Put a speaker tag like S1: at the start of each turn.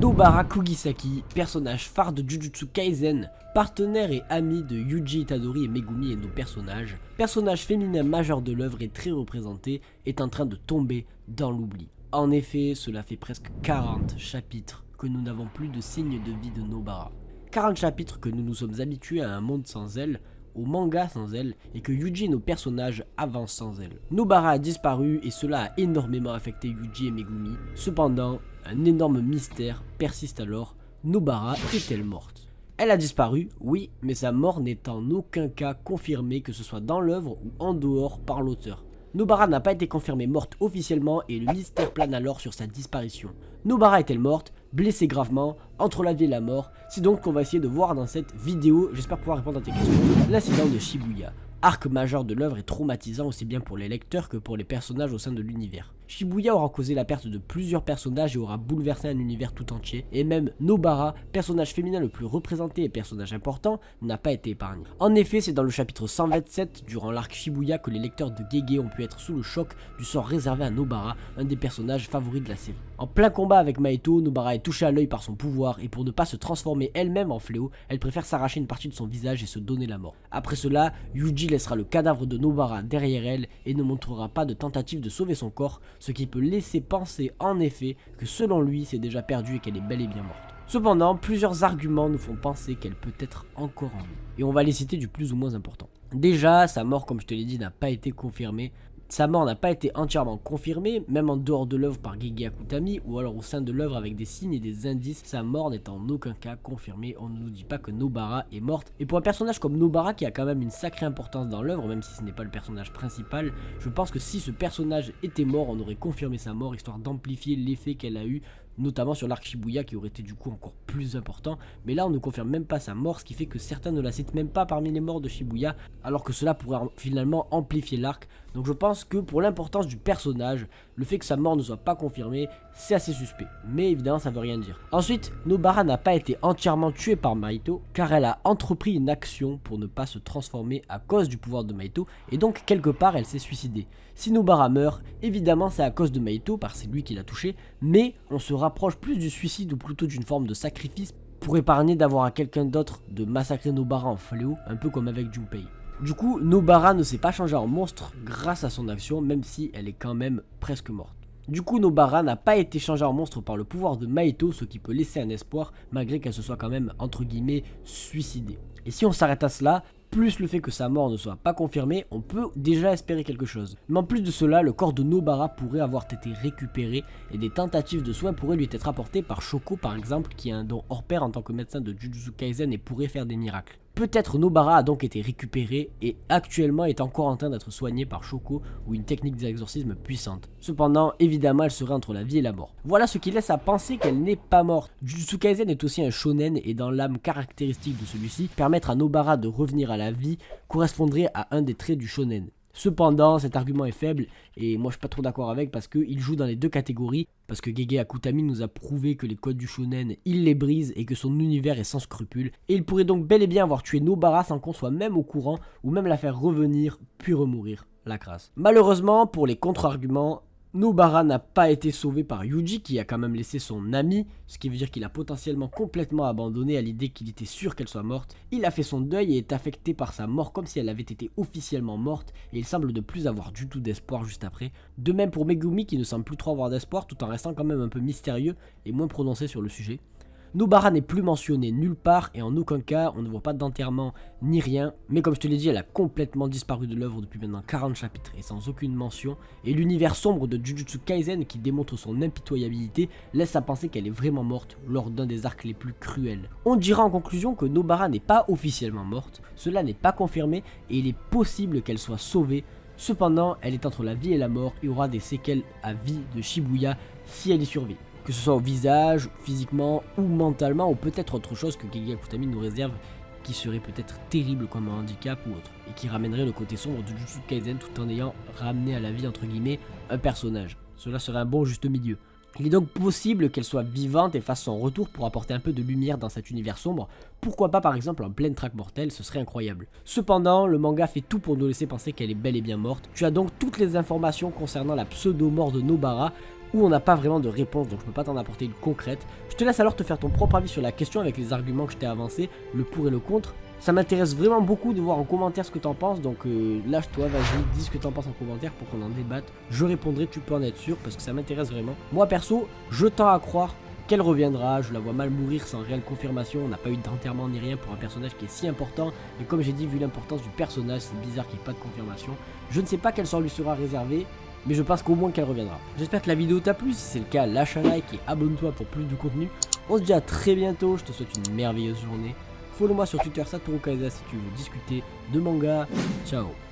S1: Nobara Kugisaki, personnage phare de Jujutsu Kaisen, partenaire et ami de Yuji Itadori et Megumi et nos personnages, personnage féminin majeur de l'œuvre et très représenté, est en train de tomber dans l'oubli. En effet, cela fait presque 40 chapitres que nous n'avons plus de signe de vie de Nobara. 40 chapitres que nous nous sommes habitués à un monde sans elle, au manga sans elle, et que Yuji et nos personnages avancent sans elle. Nobara a disparu et cela a énormément affecté Yuji et Megumi. Cependant, un énorme mystère persiste alors. Nobara est-elle morte? Elle a disparu, oui, mais sa mort n'est en aucun cas confirmée, que ce soit dans l'œuvre ou en dehors par l'auteur. Nobara n'a pas été confirmée morte officiellement et le mystère plane alors sur sa disparition. Nobara est-elle morte? Blessée gravement, entre la vie et la mort? C'est donc qu'on va essayer de voir dans cette vidéo, j'espère pouvoir répondre à tes questions. L'incident de Shibuya, arc majeur de l'œuvre et traumatisant aussi bien pour les lecteurs que pour les personnages au sein de l'univers. Shibuya aura causé la perte de plusieurs personnages et aura bouleversé un univers tout entier, et même Nobara, personnage féminin le plus représenté et personnage important, n'a pas été épargné. En effet, c'est dans le chapitre 127, durant l'arc Shibuya, que les lecteurs de Gege ont pu être sous le choc du sort réservé à Nobara, un des personnages favoris de la série. En plein combat avec Mahito, Nobara est touchée à l'œil par son pouvoir, et pour ne pas se transformer elle-même en fléau, elle préfère s'arracher une partie de son visage et se donner la mort. Après cela, Yuji laissera le cadavre de Nobara derrière elle et ne montrera pas de tentative de sauver son corps, ce qui peut laisser penser en effet que selon lui c'est déjà perdu et qu'elle est bel et bien morte. Cependant, plusieurs arguments nous font penser qu'elle peut être encore en vie, et on va les citer du plus ou moins important. Déjà, sa mort, comme je te l'ai dit, n'a pas été confirmée. Sa mort n'a pas été entièrement confirmée, même en dehors de l'œuvre par Gege Akutami, ou alors au sein de l'œuvre avec des signes et des indices. Sa mort n'est en aucun cas confirmée, on ne nous dit pas que Nobara est morte. Et pour un personnage comme Nobara, qui a quand même une sacrée importance dans l'œuvre, même si ce n'est pas le personnage principal, je pense que si ce personnage était mort, on aurait confirmé sa mort, histoire d'amplifier l'effet qu'elle a eu, notamment sur l'arc Shibuya qui aurait été du coup encore plus important. Mais là on ne confirme même pas sa mort, ce qui fait que certains ne la citent même pas parmi les morts de Shibuya, alors que cela pourrait finalement amplifier l'arc. Donc je pense que pour l'importance du personnage, le fait que sa mort ne soit pas confirmée, c'est assez suspect, mais évidemment ça veut rien dire. Ensuite, Nobara n'a pas été entièrement tuée par Mahito, car elle a entrepris une action pour ne pas se transformer à cause du pouvoir de Mahito, et donc quelque part elle s'est suicidée. Si Nobara meurt, évidemment c'est à cause de Mahito, parce que c'est lui qui l'a touché, mais on se rapproche plus du suicide ou plutôt d'une forme de sacrifice pour épargner d'avoir à quelqu'un d'autre de massacrer Nobara en fléau, un peu comme avec Junpei. Du coup, Nobara ne s'est pas changée en monstre grâce à son action, même si elle est quand même presque morte. Du coup, Nobara n'a pas été changée en monstre par le pouvoir de Mahito, ce qui peut laisser un espoir, malgré qu'elle se soit quand même, entre guillemets, suicidée. Et si on s'arrête à cela, plus le fait que sa mort ne soit pas confirmée, on peut déjà espérer quelque chose. Mais en plus de cela, le corps de Nobara pourrait avoir été récupéré et des tentatives de soins pourraient lui être apportées par Shoko par exemple, qui a un don hors pair en tant que médecin de Jujutsu Kaisen et pourrait faire des miracles. Peut-être Nobara a donc été récupérée et actuellement est encore en train d'être soignée par Shoko ou une technique d'exorcisme puissante. Cependant, évidemment, elle serait entre la vie et la mort. Voilà ce qui laisse à penser qu'elle n'est pas morte. Jujutsu Kaisen est aussi un shonen et dans l'âme caractéristique de celui-ci, permettre à Nobara de revenir à la vie correspondrait à un des traits du shonen. Cependant, cet argument est faible et moi je suis pas trop d'accord avec parce qu'il joue dans les deux catégories. Parce que Gege Akutami nous a prouvé que les codes du shonen, il les brise et que son univers est sans scrupules. Et il pourrait donc bel et bien avoir tué Nobara sans qu'on soit même au courant ou même la faire revenir puis remourir, la crasse. Malheureusement, pour les contre-arguments, Nobara n'a pas été sauvé par Yuji qui a quand même laissé son ami, ce qui veut dire qu'il a potentiellement complètement abandonné à l'idée qu'il était sûr qu'elle soit morte. Il a fait son deuil et est affecté par sa mort comme si elle avait été officiellement morte et il semble ne plus avoir du tout d'espoir juste après. De même pour Megumi qui ne semble plus trop avoir d'espoir tout en restant quand même un peu mystérieux et moins prononcé sur le sujet. Nobara n'est plus mentionnée nulle part et en aucun cas on ne voit pas d'enterrement ni rien, mais comme je te l'ai dit elle a complètement disparu de l'œuvre depuis maintenant 40 chapitres et sans aucune mention, et l'univers sombre de Jujutsu Kaisen qui démontre son impitoyabilité laisse à penser qu'elle est vraiment morte lors d'un des arcs les plus cruels. On dira en conclusion que Nobara n'est pas officiellement morte, cela n'est pas confirmé et il est possible qu'elle soit sauvée. Cependant, elle est entre la vie et la mort et aura des séquelles à vie de Shibuya si elle y survit. Que ce soit au visage, physiquement ou mentalement, ou peut-être autre chose que Gege Akutami nous réserve qui serait peut-être terrible comme un handicap ou autre, et qui ramènerait le côté sombre de Jujutsu Kaisen tout en ayant ramené à la vie entre guillemets un personnage. Cela serait un bon juste milieu. Il est donc possible qu'elle soit vivante et fasse son retour pour apporter un peu de lumière dans cet univers sombre. Pourquoi pas par exemple en pleine traque mortelle, ce serait incroyable. Cependant, le manga fait tout pour nous laisser penser qu'elle est bel et bien morte. Tu as donc toutes les informations concernant la pseudo-mort de Nobara, où on n'a pas vraiment de réponse, donc je peux pas t'en apporter une concrète. Je te laisse alors te faire ton propre avis sur la question avec les arguments que je t'ai avancés, le pour et le contre. Ça m'intéresse vraiment beaucoup de voir en commentaire ce que t'en penses, donc lâche-toi, vas-y, dis ce que t'en penses en commentaire pour qu'on en débatte. Je répondrai, tu peux en être sûr, parce que ça m'intéresse vraiment. Moi perso, je tends à croire qu'elle reviendra, je la vois mal mourir sans réelle confirmation, on n'a pas eu d'enterrement ni rien pour un personnage qui est si important, et comme j'ai dit, vu l'importance du personnage, c'est bizarre qu'il n'y ait pas de confirmation. Je ne sais pas quel sort lui sera réservé, mais je pense qu'au moins qu'elle reviendra. J'espère que la vidéo t'a plu, si c'est le cas, lâche un like et abonne-toi pour plus de contenu. On se dit à très bientôt, je te souhaite une merveilleuse journée. Follow-moi sur Twitter Satoru Kaiza si tu veux discuter de manga. Ciao.